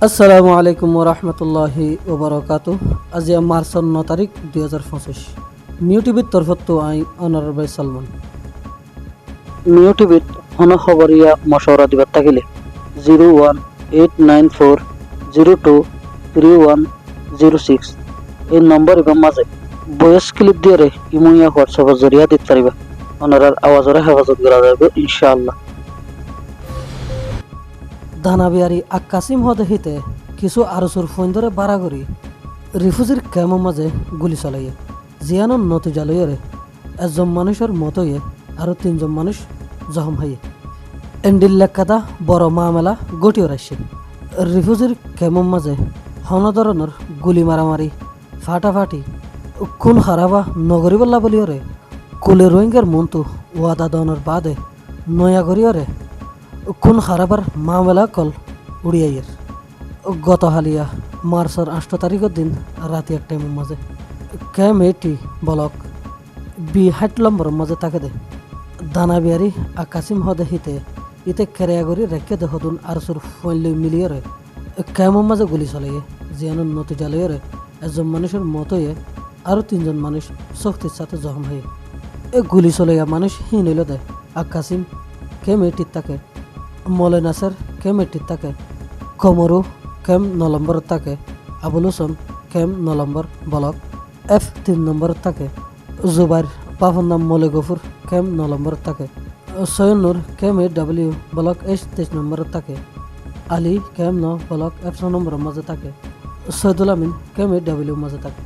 আসসালামু আলাইকুম ওরহমতুল্লাহি ওবরাকাতু। আজি মার্চৰ 9 তাৰিখ 2025। নিউ টিভিৰ তৰফতো আই অনাৰবাই সালমান। নিউ টিভিত কোনো খবৰীয়া মশৱৰা দিবাত থাকিলে 01894023106 এই নম্বৰ ইবাৰ মাজে ভয়েস ক্লিপ দিয়ে ইমুয়া হোয়াটসঅ্যাপৰ জৰিয়া দিত পাৰিবা। অনারার আওয়াজরে হেফাজত করা যাবে ইনশাআল্লাহ। দানাবিয়ারি আকাশিম হদেহিতে কিছু আরসুর ফোন ধরে বাড়া করি রিফুজির ক্যামো মাঝে গুলি চলাইয়ে জিয়ানোর নতিজা লইয়ে একজন মানুষের মতোয়ে আরও 3জন মানুষ জখম হইয়ে এন্ডিল্লাকাদা বড় মামেলা গটিও রাখছে। রিফুজির ক্যামো মাঝে হন ধরনের গুলি মারামারি ফাটাফাটি খুন খারাবা নগরী বল্লা বলিওরে কুলে রোহিঙ্গার মন্তু ওয়াদা দনের বাদে নয়া করিওরে খুন খারাবার মামলা কল উড়িয়াইয়ের গত হালিয়া মার্চের 8 তারিখের দিন রাতে 1 টাইমের মাঝে ক্যাম 80 ব্লক বি 60 নম্বরের মাঝে তাকে দে দানাবিয়ারি আকাশিম হদে হিতে ইতে কেরিয়াগরি রেখে দে হদুন আরসুর ফইলে মিলিয়ে ক্যামের মাঝে গুলি চলাইয়ে জিয়ানোর নতিজা লইয়ে একজন মানুষের মতোয়ে আরও 3জন মানুষ শক্তির সাথে জখম হয়ে এ গুলি চলাইয়া মানুষ হিন হইল দেয়। আকাশিম ক্যাম 80 তাকে মলে নাসের ক্যাম 80 তাকে কমরু ক্যাম 9 নম্বর তাকে আবুল হোসেন ক্যাম 9 নম্বর ব্লক F 3 নম্বর তাকে জুবাইর বাফর নাম মলে গফুর ক্যাম 9 নম্বর তাকে সৈয়নুর ক্যাম 8W ব্লক H 23 নম্বর তাকে আলী ক্যাম 9 ব্লক F 6 নম্বর মাঝে তাকে সৈয়দুল আমিন ক্যাম 8W মাঝে তাকে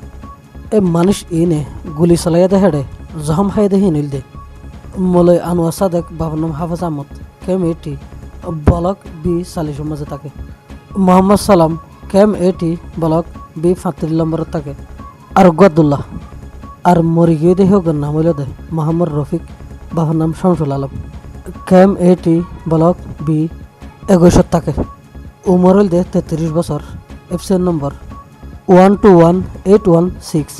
এ মানুষ ইনে গুলি চলাইয়া দেহে জখম খাই দেহি নিল দে মলে আনোয়ার সাদেক বাবার নাম হাফেজ আহমদ ক্যাম 80 ব্লক বি 40 মাঝে থাকে মোহাম্মদ সালাম ক্যাম 80 ব্লক বি 35 নম্বর থাকে আর গদুল্লাহ আর মরি গিয়ে দেহ নাম হইল দে মোহাম্মদ রফিক বাবার নাম শামসুল আলম ক্যাম 80 ব্লক বি 21 থাকে উমর হইল দে 33 বছর এফসিএন নম্বর 121816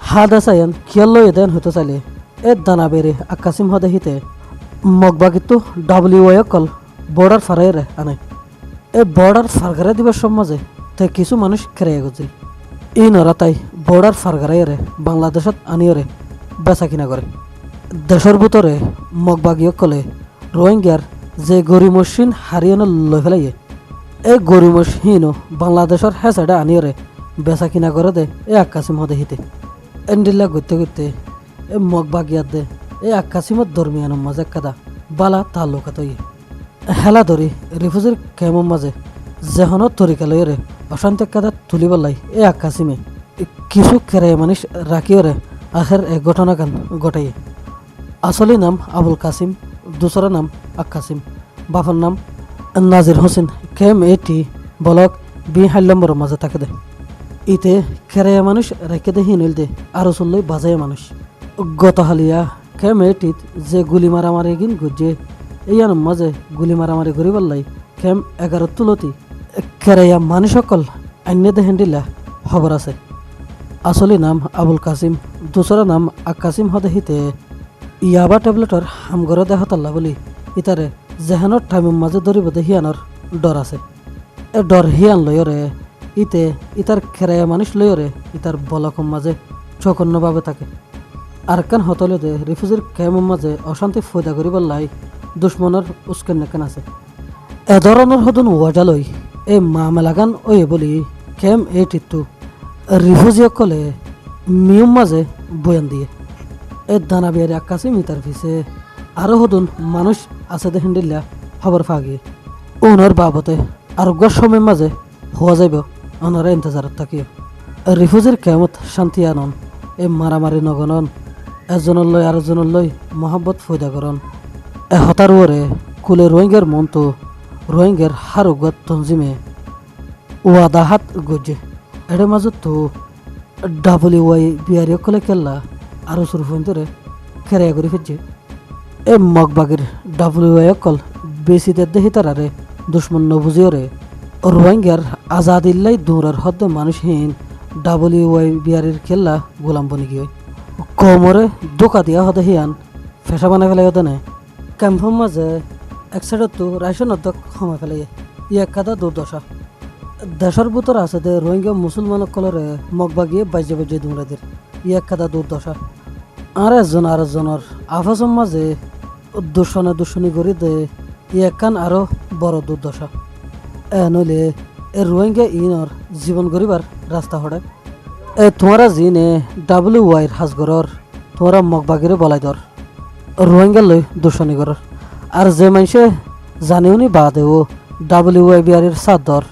হাদ আসায়ান কিয়াল এদেন হতে চাইলে এ দানা বেড়ে আকাশিম হদে হিতে মগবাগিতো WA কল বর্ডার ফারাইরে আনে এই বর্ডার ফারগারে দিবার সমাজে তে কিছু মানুষ খেয়ে গেছিল এই নরাতাই বর্ডার ফারগারাইরে বাংলাদেশত আনিয়রে বেচা কিনা করে দেশের ভিতরে মগবাগীয় কলে রোহিঙ্গার যে গরিমসিন হারিয়ানা লই ফেলাইয়ে এই গরিমসহীনও বাংলাদেশের হেসাইডে আনিয়রে বেচা কিনা করে দে এই আকাশিম হদে হিতে এন্ডিল্লা ঘুরতে ঘুরতে এ মগবাগিয়াত দে এই আকাশিমত দরমিয়ানোর মাঝে কাদা বালা তালুকাত হেলা ধরি রিফুজির ক্যামের মাঝে যেহনের তরিকা লইরে অশান্তি কাদা তুলিব লাই এই আকাশিমে কিছু কেরাই মানুষ রাখিওরে আখের এক ঘটনা গান ঘটাইয়ে আসলি নাম আবুল কাসিম দুসরা নাম আকাশিম বাফার নাম নাজির হোসেন ক্যাম 80 ব্লক বি 8 নম্বরের মাঝে থাকে দে ইতে কেরাইয়া মানুষ রেখে দে হিনিল দে আরো চললই বাজায় মানুষ গত হালিয়া ক্যাম 80 যে গুলি মারামারি গিন গুজে ইয়ার মাঝে গুলি মারামারি করি বললাই ক্যাম 11 তুলতি কেরাইয়া মানুষ সকল আন্য দেহেন দিলা খবর আছে। আসলি নাম আবুল কাসিম দুসরা নাম আকাশিম হদে হিতে ইয়াবা ট্যাবলেটর হামগর দেহতাল্লা বলি ইতারে জেহানোর টাইমের মাঝে ধরিব দে হিয়ানোর ডর আছে। এ ডর হিয়ান লয়রে ইতে ইতার কেরাইয়া মানুষ লয়রে ইতার বলকম মাঝে চকন্নভাবে থাকে আর কান হতলে দে রিফুজির ক্যামের মাঝে অশান্তি ফয়দা করি বললাই দুশ্মনের উস্কেন নেকেন আছে। এ ধরনের হদুন ওয়াজালই এই মামেলাগান ওয়ে বলি ক্যাম 82 রিফুজিসকলে মিউম মাঝে বয়ান দিয়ে এ দানাবিয়ারি আকাশিম ইতার পিছে আরও হদুন মানুষ আছে দেখেন দিল্লা খবর ফাগিয়ে ওনার বাবতে আরোগ্য সময়ের মাঝে হওয়া যাইব ওনারা ইন্তজারত থাকিও রিফুজির ক্যামত শান্তি আনন এই মারামারি নগনন একজনের লই আরেকজনের লই মহাব্বত ফয়দা করন এ হতার ওরে কুলে রোহিঙ্গার মন্তু রোহিঙ্গার হারুগত তঞ্জিমে ওয়াদাহাত গজে এর মাজত তো WY বিয়ারি কলে কেল্লা আরো সুরফুন ধরে খেরাইয়া করে ফিরছে এ মগবাগের WY কল বেশি দেহি তারারে দুশ্মন নবুজিওরে রোহিঙ্গার আজাদিল্লাই দৌড়ার হদ্দে মানুষহীন WY বিয়ারির খেল্লা গোলাম বনি গিয়ে কমরে দোকা দিয়া হদে হিয়ান ফেসা বানাই ফেলাই হতে নে ক্যাম্পের মাঝে এক সাইডত তো রাইশন অধ্যক্ষ সময় ফেলাই ইয়ে কাদা দুর্দশা দেশের ভিতর আছে দে রোহিঙ্গা মুসলমান কলরে মগবাগিয়ে বাজে বাজে দুমরাদের এক কাদা দুর্দশা আর একজনের আফাসের মাঝে দুশনি করি দে একখান আরো বড় দুর্দশা নইলে এ রোহিঙ্গা ইনর জীবন গরিবার রাস্তা হড়ে তোমরা জিনে WYর হাজগরর তোমরা মগবাগিরে বলাই দর রোহিঙ্গা লই দুশনি করর আর যে মানুষে জানিও নি বাদে ও WY বিহারের সাত দর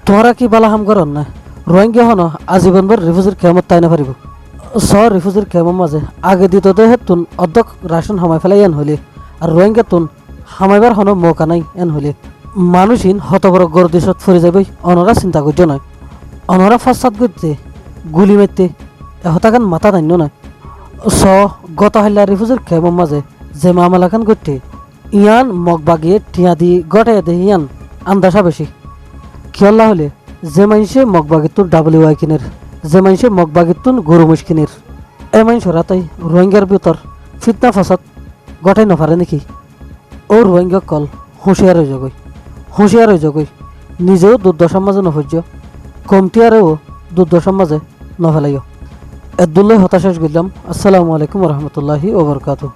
তোমরা কি বালা হাম করন না রোহিঙ্গা হন আজীবনভর রিফিউজির কেমত তাই না পারিব রিফিউজির কেমন মাঝে আগে দিত দে হেতুন অর্ধক রাশন হামাই ফেলাই এন হইলে আর রোহিঙ্গা তুন হামাইবার হন মৌকা নাই এন হইলে মানুষহীন হতবড় গরদিশত ফুরে যাবে অনরা চিন্তা করছ নয় অনরা ফাঁসাদ করতে গুলি মারতে এহতাখান মাথা দান্য নয় গত হাল্লা রিফিউজির কেমন মাঝে যে মামলাখান করতে ইয়ান মগ বাগিয়ে টিয়া দি গটাই দে ইয়ান আন্দাসা বেশি খেয়াল্লা হলে যে মানুষে মগবাগিতুর WY কিনের যে মানুষে মগবাগিতুন গরু মুষ কিনের এ মানুষ রাতাই রোহিঙ্গার ভিতর ফিতনা ফাসাদ গটাই নফারে নাকি ও রোহিঙ্গা কল হুঁশিয়ার হয়ে জগই নিজেও দুর্দশার মাঝে নফর্য কমটিয়ারেও দুর্দশার মাঝে নফেলাইও এদুল্লাই হতাশাস গেলাম। আসসালামু আলাইকুম রহমতুল্লাহি ওবরকাতুহ।